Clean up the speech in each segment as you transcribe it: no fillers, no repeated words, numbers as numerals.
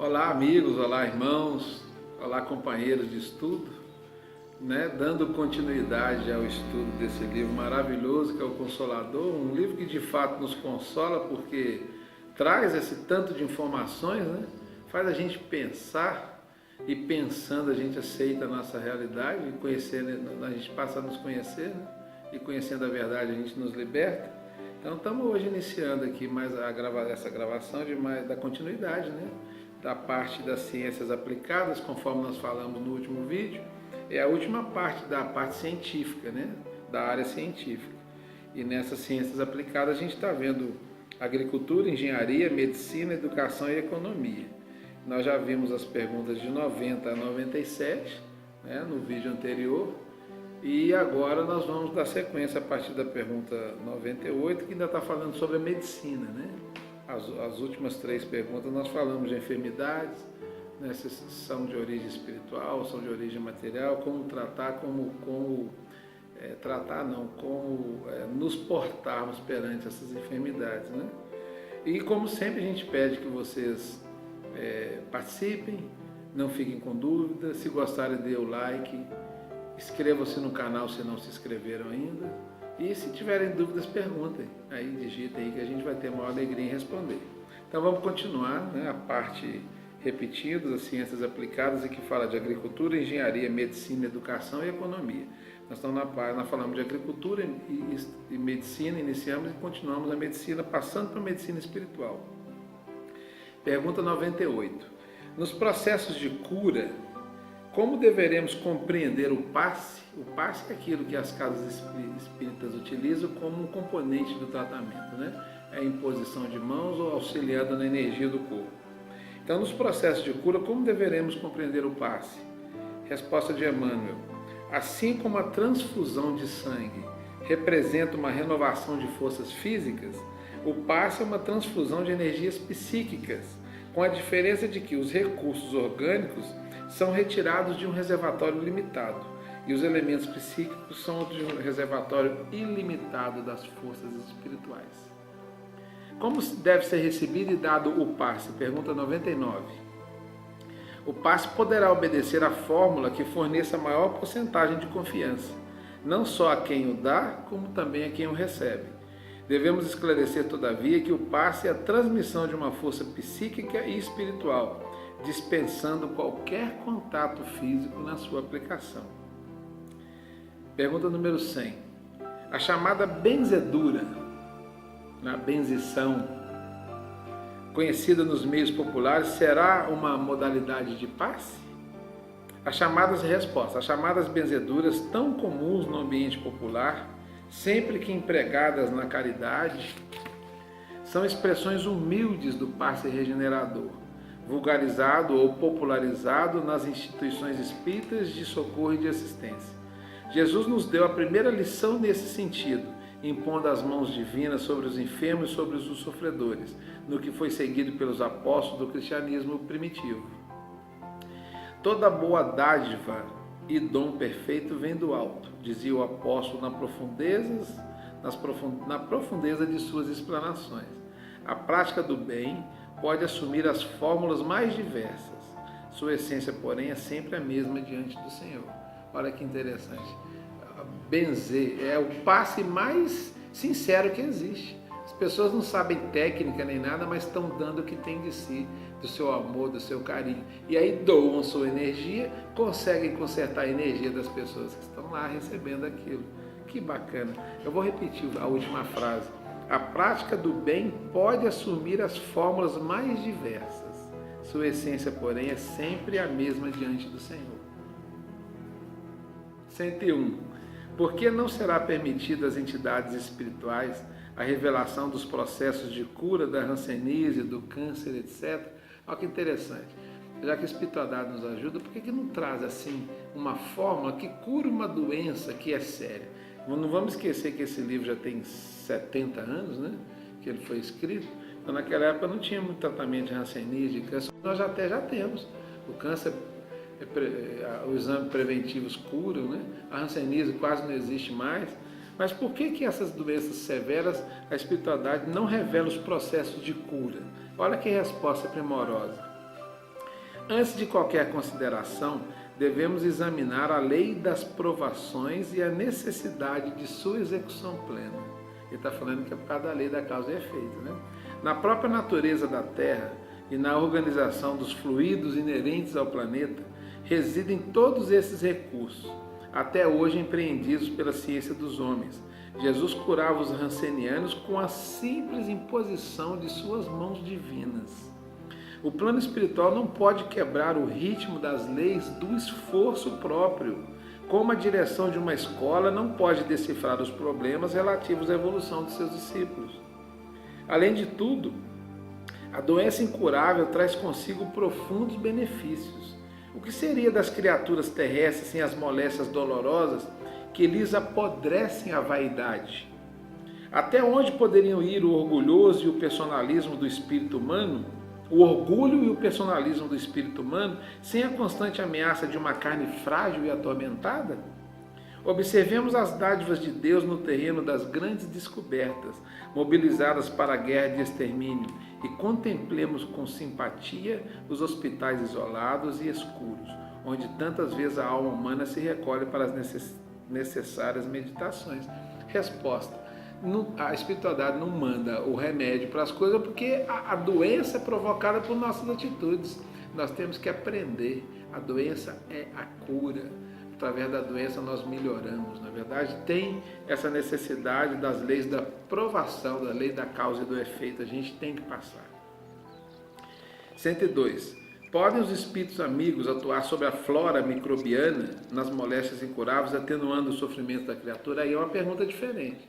Olá amigos, olá irmãos, olá companheiros de estudo, dando continuidade ao estudo desse livro maravilhoso que é o Consolador, um livro que de fato nos consola porque traz esse tanto de informações, faz a gente pensar e pensando a gente aceita a nossa realidade e conhecendo, a gente passa a nos conhecer, e conhecendo a verdade a gente nos liberta. Então estamos hoje iniciando aqui mais essa gravação da continuidade, da parte das ciências aplicadas, conforme nós falamos no último vídeo, é a última parte da parte científica, da área científica. E nessas ciências aplicadas a gente está vendo agricultura, engenharia, medicina, educação e economia. Nós já vimos as perguntas de 90 a 97, no vídeo anterior, e agora nós vamos dar sequência a partir da pergunta 98, que ainda está falando sobre a medicina, As últimas 3 perguntas nós falamos de enfermidades, se são de origem espiritual, são de origem material, como tratar, como nos portarmos perante essas enfermidades, E como sempre a gente pede que vocês participem, não fiquem com dúvida, se gostarem dê o like, inscrevam-se no canal se não se inscreveram ainda. E se tiverem dúvidas, perguntem, aí digitem aí que a gente vai ter maior alegria em responder. Então vamos continuar, a parte repetindo das ciências aplicadas e que fala de agricultura, engenharia, medicina, educação e economia. Nós falamos de agricultura e medicina, iniciamos e continuamos a medicina, passando para a medicina espiritual. Pergunta 98. Nos processos de cura, como deveremos compreender o passe? O passe é aquilo que as casas espíritas utilizam como um componente do tratamento, É a imposição de mãos ou auxiliando na energia do corpo. Então, nos processos de cura, como deveremos compreender o passe? Resposta de Emmanuel. Assim como a transfusão de sangue representa uma renovação de forças físicas, o passe é uma transfusão de energias psíquicas, com a diferença de que os recursos orgânicos são retirados de um reservatório limitado e os elementos psíquicos são de um reservatório ilimitado das forças espirituais. Como deve ser recebido e dado o passe? Pergunta 99. O passe poderá obedecer à fórmula que forneça maior porcentagem de confiança, não só a quem o dá, como também a quem o recebe. Devemos esclarecer, todavia, que o passe é a transmissão de uma força psíquica e espiritual, dispensando qualquer contato físico na sua aplicação. Pergunta número 100. A chamada benzedura, na benzição, conhecida nos meios populares, será uma modalidade de passe? As chamadas benzeduras, tão comuns no ambiente popular, sempre que empregadas na caridade, são expressões humildes do passe regenerador, vulgarizado ou popularizado nas instituições espíritas de socorro e de assistência. Jesus nos deu a primeira lição nesse sentido, impondo as mãos divinas sobre os enfermos e sobre os sofredores, no que foi seguido pelos apóstolos do cristianismo primitivo. Toda boa dádiva e dom perfeito vem do alto, dizia o apóstolo na profundeza de suas explanações. A prática do bem pode assumir as fórmulas mais diversas. Sua essência, porém, é sempre a mesma diante do Senhor. Olha que interessante. Benzer é o passe mais sincero que existe. As pessoas não sabem técnica nem nada, mas estão dando o que tem de si, do seu amor, do seu carinho. E aí doam sua energia, conseguem consertar a energia das pessoas que estão lá recebendo aquilo. Que bacana. Eu vou repetir a última frase. A prática do bem pode assumir as fórmulas mais diversas. Sua essência, porém, é sempre a mesma diante do Senhor. 101. Por que não será permitida às entidades espirituais a revelação dos processos de cura da hanseníase, do câncer, etc.? Olha que interessante. Já que a espiritualidade nos ajuda, por que não traz assim uma fórmula que cura uma doença que é séria? Não vamos esquecer que esse livro já tem 70 anos, que ele foi escrito. Então, naquela época não tinha muito tratamento de hanseníase, de câncer. Nós já temos. O câncer, os exames preventivos curam, A hanseníase quase não existe mais. Mas por que essas doenças severas, a espiritualidade não revela os processos de cura? Olha que resposta primorosa. Antes de qualquer consideração, devemos examinar a lei das provações e a necessidade de sua execução plena. Ele está falando que é por causa da lei da causa e efeito, né? Na própria natureza da Terra e na organização dos fluidos inerentes ao planeta, residem todos esses recursos, até hoje empreendidos pela ciência dos homens. Jesus curava os rancenianos com a simples imposição de suas mãos divinas. O plano espiritual não pode quebrar o ritmo das leis do esforço próprio, como a direção de uma escola não pode decifrar os problemas relativos à evolução de seus discípulos. Além de tudo, a doença incurável traz consigo profundos benefícios. O que seria das criaturas terrestres sem as moléstias dolorosas que lhes apodrecem a vaidade? Até onde poderiam ir o orgulhoso e o personalismo do espírito humano? O orgulho e o personalismo do espírito humano sem a constante ameaça de uma carne frágil e atormentada? Observemos as dádivas de Deus no terreno das grandes descobertas, mobilizadas para a guerra de extermínio, e contemplemos com simpatia os hospitais isolados e escuros, onde tantas vezes a alma humana se recolhe para as necessárias meditações. Resposta: a espiritualidade não manda o remédio para as coisas, porque a doença é provocada por nossas atitudes. Nós temos que aprender. A doença é a cura. Através da doença nós melhoramos. Na verdade, tem essa necessidade das leis da provação, da lei da causa e do efeito. A gente tem que passar. 102. Podem os espíritos amigos atuar sobre a flora microbiana nas moléstias incuráveis, atenuando o sofrimento da criatura? Aí é uma pergunta diferente.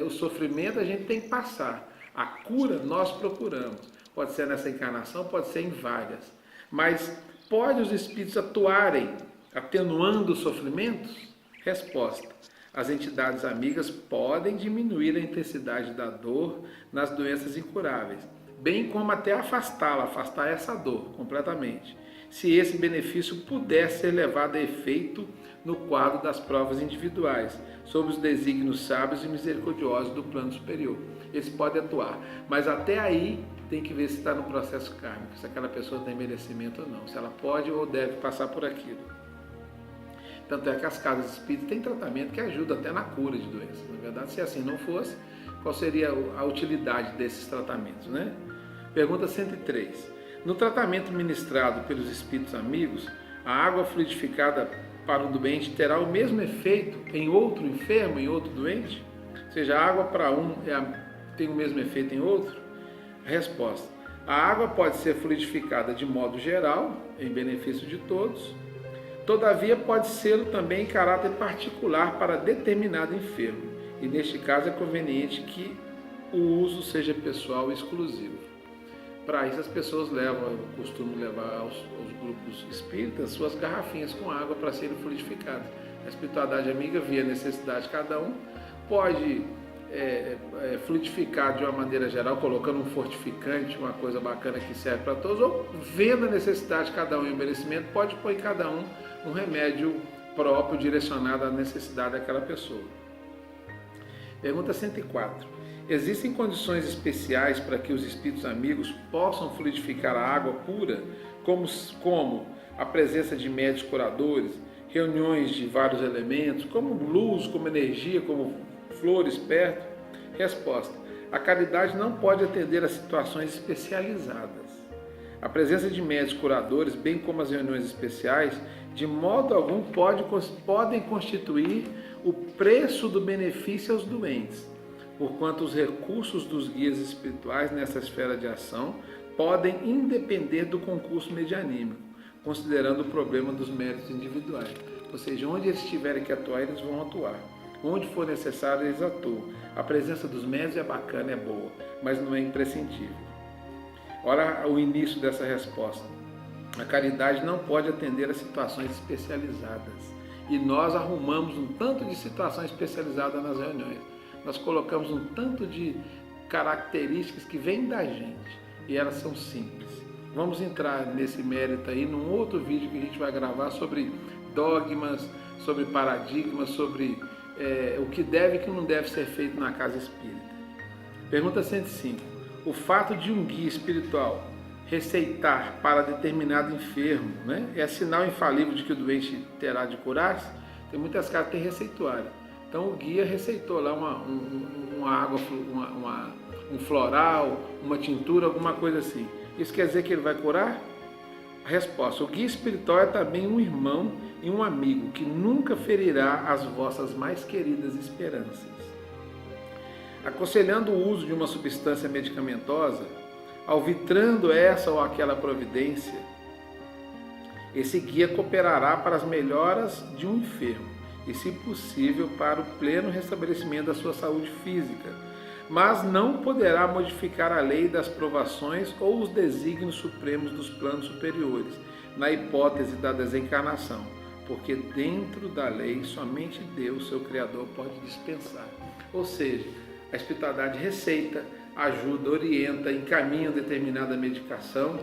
O sofrimento a gente tem que passar. A cura nós procuramos. Pode ser nessa encarnação, pode ser em várias. Mas pode os espíritos atuarem atenuando os sofrimentos? Resposta: as entidades amigas podem diminuir a intensidade da dor nas doenças incuráveis, bem como até afastar essa dor completamente, se esse benefício puder ser levado a efeito no quadro das provas individuais, sob os desígnios sábios e misericordiosos do plano superior. Eles podem atuar, mas até aí tem que ver se está no processo kármico, se aquela pessoa tem merecimento ou não, se ela pode ou deve passar por aquilo. Tanto é que as casas espíritas têm tratamento que ajuda até na cura de doenças. Na verdade, se assim não fosse, qual seria a utilidade desses tratamentos, né? Pergunta 103. No tratamento ministrado pelos espíritos amigos, a água fluidificada para o doente terá o mesmo efeito em outro enfermo, em outro doente? Ou seja, a água para um tem o mesmo efeito em outro? Resposta: a água pode ser fluidificada de modo geral, em benefício de todos. Todavia, pode ser também em caráter particular para determinado enfermo, e neste caso é conveniente que o uso seja pessoal e exclusivo. Para isso, as pessoas costumam levar aos grupos espíritas suas garrafinhas com água para serem fluidificadas. A espiritualidade amiga vê a necessidade de cada um, pode fluidificar de uma maneira geral, colocando um fortificante, uma coisa bacana que serve para todos, ou vendo a necessidade de cada um e o merecimento, pode pôr em cada um um remédio próprio, direcionado à necessidade daquela pessoa. Pergunta 104. Existem condições especiais para que os espíritos amigos possam fluidificar a água pura, como a presença de médios curadores, reuniões de vários elementos, como luz, como energia, como flores perto? Resposta: a caridade não pode atender a situações especializadas. A presença de médios curadores, bem como as reuniões especiais, de modo algum podem constituir o preço do benefício aos doentes, porquanto os recursos dos guias espirituais nessa esfera de ação podem independer do concurso medianímico, considerando o problema dos méritos individuais. Ou seja, onde eles tiverem que atuar, eles vão atuar. Onde for necessário, eles atuam. A presença dos médios é bacana, é boa, mas não é imprescindível. Olha o início dessa resposta. A caridade não pode atender a situações especializadas. E nós arrumamos um tanto de situação especializada nas reuniões. Nós colocamos um tanto de características que vêm da gente. E elas são simples. Vamos entrar nesse mérito aí num outro vídeo que a gente vai gravar sobre dogmas, sobre paradigmas, sobre o que deve e o que não deve ser feito na casa espírita. Pergunta 105. O fato de um guia espiritual receitar para determinado enfermo, né? É sinal infalível de que o doente terá de curar-se. Tem muitas casas que tem receituário. Então o guia receitou lá uma água, um floral, uma tintura, alguma coisa assim. Isso quer dizer que ele vai curar? A resposta: o guia espiritual é também um irmão e um amigo que nunca ferirá as vossas mais queridas esperanças. Aconselhando o uso de uma substância medicamentosa, alvitrando essa ou aquela providência, esse guia cooperará para as melhoras de um enfermo e, se possível, para o pleno restabelecimento da sua saúde física, mas não poderá modificar a lei das provações ou os desígnios supremos dos planos superiores, na hipótese da desencarnação, porque dentro da lei somente Deus, seu Criador, pode dispensar. Ou seja, a espiritualidade receita, ajuda, orienta, encaminha determinada medicação,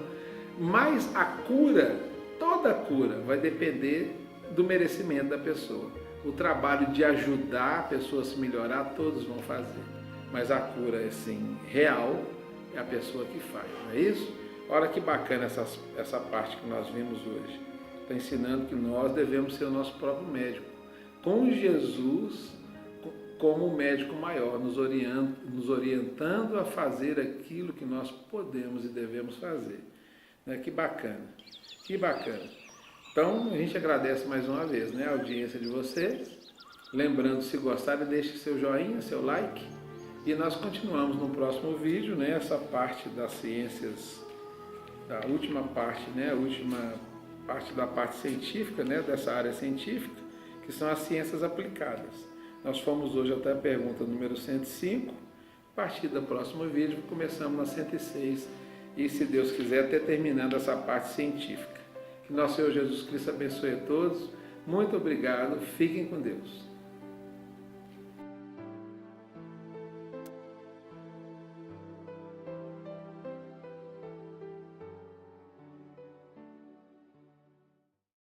mas a cura, toda a cura, vai depender do merecimento da pessoa. O trabalho de ajudar a pessoa a se melhorar, todos vão fazer, mas a cura, assim, real, é a pessoa que faz, não é isso? Olha que bacana essa parte que nós vimos hoje. Está ensinando que nós devemos ser o nosso próprio médico, com Jesus como o médico maior, nos orientando a fazer aquilo que nós podemos e devemos fazer. Que bacana, que bacana. Então, a gente agradece mais uma vez, né, a audiência de vocês. Lembrando, se gostarem, deixe seu joinha, seu like. E nós continuamos no próximo vídeo, né, essa parte das ciências, da última parte, né, a última parte da parte científica, né, dessa área científica, que são as ciências aplicadas. Nós fomos hoje até a pergunta número 105, a partir do próximo vídeo começamos na 106 e, se Deus quiser, até terminando essa parte científica. Que nosso Senhor Jesus Cristo abençoe a todos. Muito obrigado, fiquem com Deus.